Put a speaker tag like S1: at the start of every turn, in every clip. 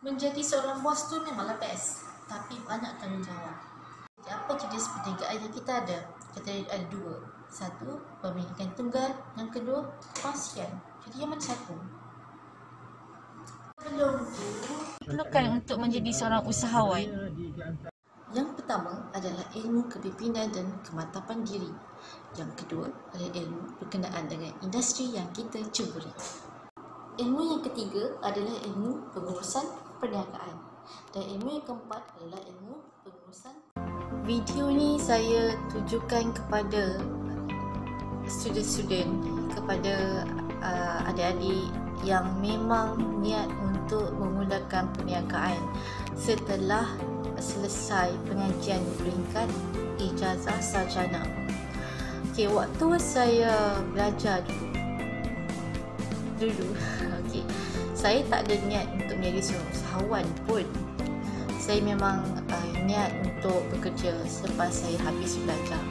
S1: Menjadi seorang bos tu memanglah best, tapi banyak tanggungjawab. Jadi apa jenis perniagaan yang kita ada? Kita ada dua. Satu, pemilikan tunggal. Yang kedua, kongsian. Jadi yang mana satu? Belum tu,
S2: Perlukan untuk menjadi seorang usahawan.
S1: yang pertama adalah ilmu kepimpinan dan kemantapan diri. Yang kedua adalah ilmu berkenaan dengan industri yang kita cuburi. Ilmu yang ketiga adalah ilmu pengurusan perniagaan. Dan ilmu yang keempat adalah ilmu pengurusan. Video ni saya tujukan kepada student-student, kepada adik-adik yang memang niat untuk memulakan perniagaan setelah selesai pengajian peringkat ijazah sarjana. Okey, waktu saya belajar dulu okey, saya tak ada niat untuk menjadi seorang usahawan pun. Saya memang niat untuk bekerja selepas saya habis belajar.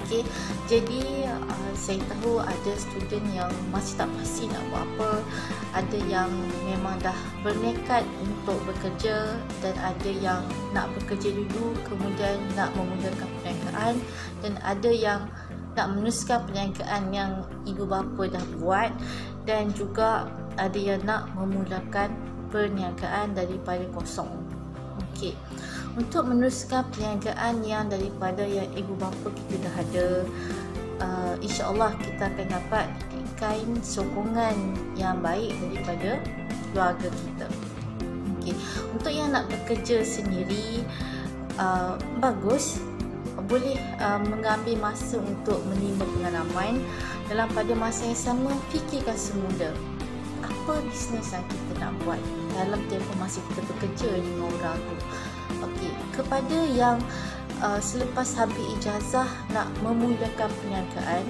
S1: Okey, jadi saya tahu ada student yang masih tak pasti nak buat apa, ada yang memang dah bernekat untuk bekerja dan ada yang nak bekerja dulu kemudian nak memulakan perniagaan, dan ada yang nak meneruskan perniagaan yang ibu bapa dah buat, dan juga ada yang nak memulakan perniagaan daripada kosong. Okey, untuk meneruskan perniagaan yang daripada yang ibu bapa kita dah ada, insya-Allah kita akan dapat kain sokongan yang baik daripada keluarga kita. Okey, untuk yang nak bekerja sendiri, bagus, boleh mengambil masa untuk menimba pengalaman. Dalam pada masa yang sama, fikirkan semula apa bisnes yang kita nak buat dalam tempoh masa kita bekerja dengan orang tu. Okey, kepada yang selepas habis ijazah nak memulakan perniagaan,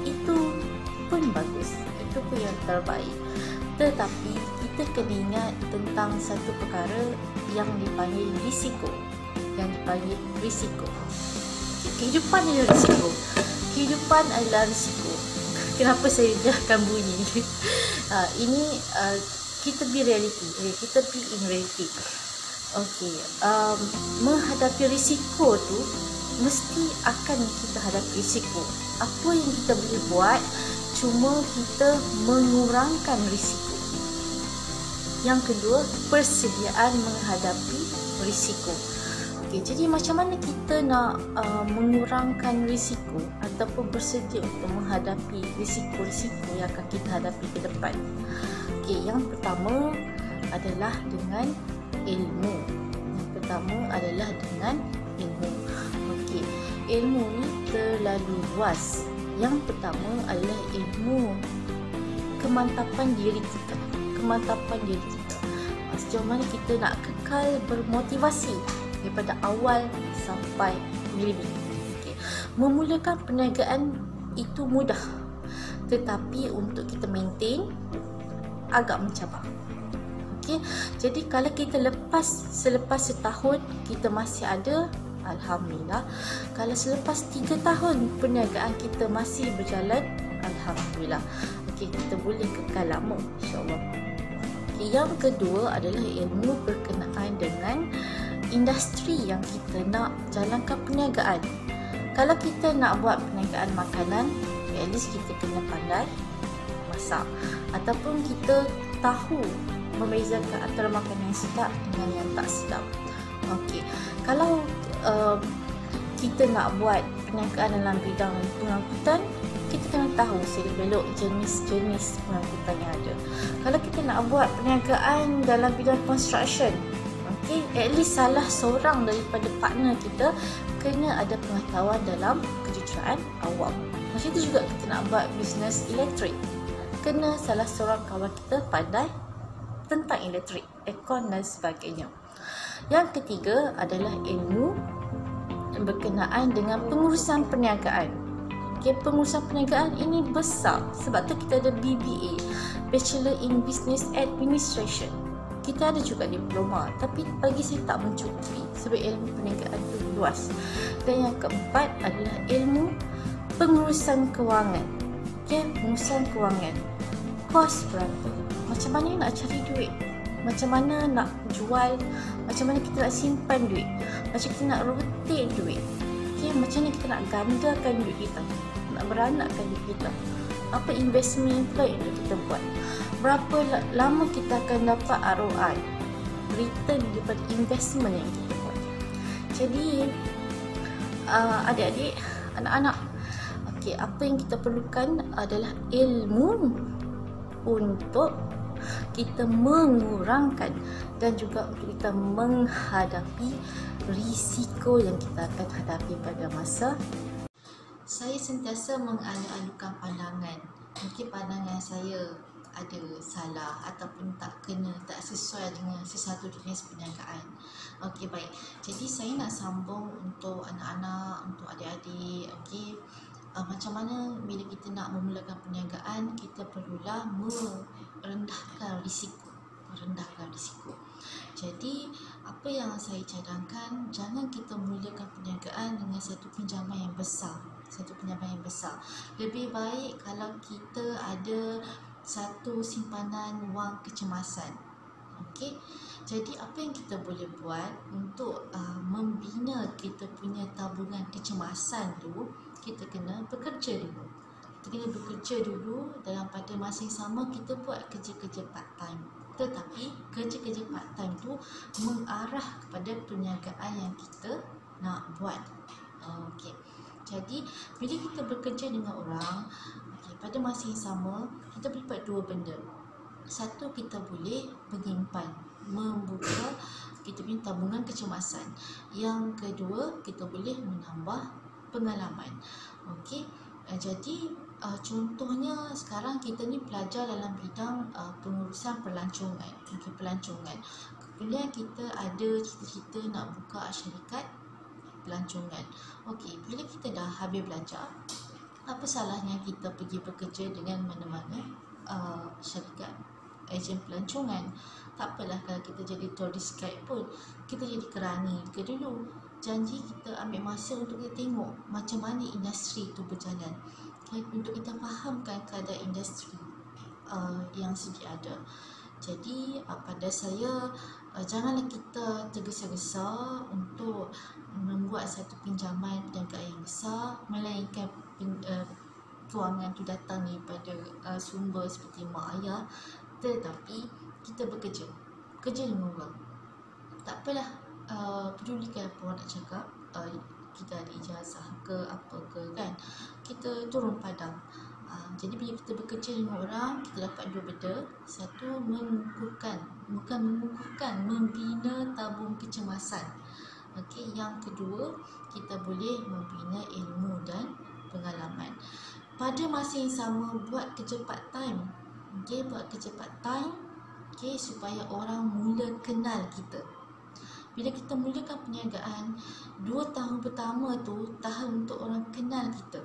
S1: itu pun bagus, itu pun yang terbaik. Tetapi kita kena ingat tentang satu perkara yang dipanggil risiko. Yang dipanggil risiko. Kehidupan adalah risiko. Kehidupan adalah risiko. Kenapa saya biarkan bunyi? Ini kita be reality. Kita be in reality. Okey, menghadapi risiko tu mesti akan kita hadapi risiko. Apa yang kita boleh buat cuma kita mengurangkan risiko. Yang kedua, persediaan menghadapi risiko. Okey, jadi macam mana kita nak mengurangkan risiko ataupun bersedia untuk menghadapi risiko-risiko yang akan kita hadapi ke depan? Okey, yang pertama adalah dengan ilmu. Yang pertama adalah dengan ilmu. Okey, ilmu ni terlalu luas. Yang pertama adalah ilmu kemantapan diri kita. Kemantapan diri kita. Sejauh mana kita nak kekal bermotivasi daripada awal sampai akhir. Okay. Memulakan perniagaan itu mudah, tetapi untuk kita maintain agak mencabar. Okay. Jadi kalau kita selepas setahun kita masih ada, alhamdulillah. Kalau selepas 3 tahun perniagaan kita masih berjalan, alhamdulillah. Okay, kita boleh kekal lama, insya-Allah. Okay, yang kedua adalah ilmu berkenaan dengan industri yang kita nak jalankan perniagaan. Kalau kita nak buat perniagaan makanan, at least kita kena pandai masak, ataupun kita tahu membezakan antara makanan yang sedap dengan yang tak sedap. Okey, kalau kita nak buat perniagaan dalam bidang pengangkutan, kita kena tahu selok-belok jenis-jenis pengangkutan yang ada. Kalau kita nak buat perniagaan dalam bidang construction, okay, at least salah seorang daripada partner kita kena ada pengetahuan dalam kejuruteraan awam. Macam itu juga kita nak buat bisnes elektrik, kena salah seorang kawan kita pandai tentang elektrik, aircon dan sebagainya. Yang ketiga adalah ilmu berkenaan dengan pengurusan perniagaan. Okay, pengurusan perniagaan ini besar, sebab tu kita ada BBA, Bachelor in Business Administration. Kita ada juga diploma, tapi bagi saya tak mencukupi sebab ilmu perniagaan itu luas. Dan yang keempat adalah ilmu pengurusan kewangan. Okay, pengurusan kewangan. Kos berapa? Macam mana nak cari duit? macam mana nak jual, macam mana kita nak simpan duit, macam kita nak rotate duit, okay? Macam mana kita nak gandakan duit kita, nak beranakkan duit kita, apa investment yang terbaik untuk kita buat, berapa lama kita akan dapat ROI, return daripada investment yang kita buat. Jadi adik-adik, anak-anak, okay, apa yang kita perlukan adalah ilmu untuk kita mengurangkan dan juga untuk kita menghadapi risiko yang kita akan hadapi pada masa. Saya sentiasa mengalu-alukan pandangan. Mungkin pandangan saya ada salah ataupun tak kena, tak sesuai dengan sesuatu jenis perniagaan. Okey, baik. Jadi saya nak sambung untuk anak-anak, untuk adik-adik. Okey, macam mana bila kita nak memulakan perniagaan, kita perlulah merendahkan risiko. Jadi apa yang saya cadangkan, jangan kita mulakan perniagaan dengan satu pinjaman yang besar. Lebih baik kalau kita ada satu simpanan wang kecemasan. Okey. Jadi apa yang kita boleh buat untuk membina kita punya tabungan kecemasan tu, kita kena bekerja dulu. Dalam pada masa yang sama kita buat kerja-kerja part time. Tetapi kerja-kerja part time tu mengarah kepada perniagaan yang kita nak buat. Okey. Jadi bila kita bekerja dengan orang, okay, pada masa yang sama kita boleh buat dua benda. Satu, kita boleh menyimpan, membuka kita punya tabungan kecemasan. Yang kedua, kita boleh menambah pengalaman. Okey. Jadi contohnya sekarang kita ni pelajar dalam bidang pengurusan pelancongan. Okay, pelancongan. Kemudian kita ada cita-cita nak buka syarikat pelancongan. Okey, bila kita dah habis belajar, apa salahnya kita pergi bekerja dengan mana-mana syarikat ejen pelancongan? Tak apalah kalau kita jadi tourist guide pun, kita jadi kerani ke dulu. Janji kita ambil masa untuk kita tengok macam mana industri itu berjalan, untuk kita fahamkan keadaan industri yang sedia ada. Jadi pada saya, janganlah kita tergesa-gesa untuk membuat satu pinjaman perniagaan yang besar, melainkan kewangan itu datang daripada sumber seperti mak ayah. Tetapi kita bekerja dengan orang. Tak apalah, pedulikan apa orang nak cakap. Kita ada ijazah ke apa ke kan, kita turun padang. Jadi bila kita bekerja dengan orang, kita dapat dua benda. Satu, membina tabung kecemasan. Okey, yang kedua, kita boleh membina ilmu dan pengalaman. Pada masa yang sama, buat kerja part time. Okey, okey, supaya orang mula kenal kita. Bila kita mulakan perniagaan, 2 tahun pertama tu tahun untuk orang kenal kita.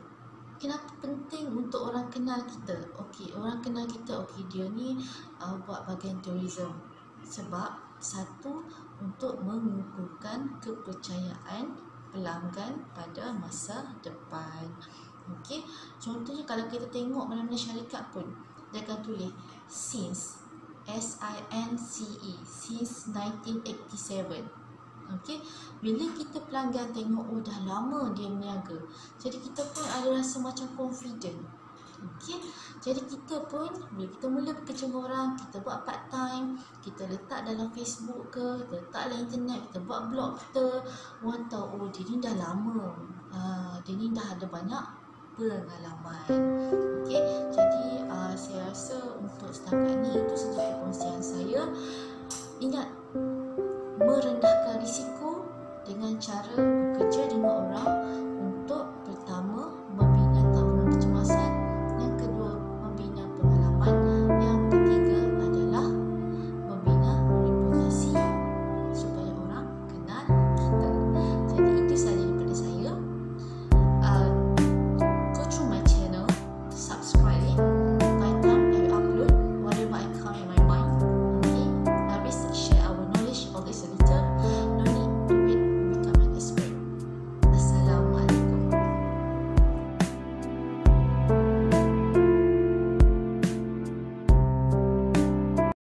S1: Kenapa penting untuk orang kenal kita? Okey, orang kenal kita, okey, dia ni buat bahagian tourism. Sebab satu, untuk mengukuhkan kepercayaan pelanggan pada masa depan. Okey, contohnya kalau kita tengok mana-mana syarikat pun, dia akan tulis since, S-I-N-C-E, since 1987. Okey, bila kita pelanggan tengok, oh dah lama dia berniaga, jadi kita pun ada rasa macam confident. Okey, jadi kita pun bila kita mula bekerja dengan orang, kita buat part time, kita letak dalam Facebook ke, kita letak dalam internet, kita buat blog kita, orang tahu, oh dia ni dah lama, dia ni dah ada banyak pengalaman. Okey, jadi saya rasa untuk setakat ni itu saja perkongsian saya. Ingat,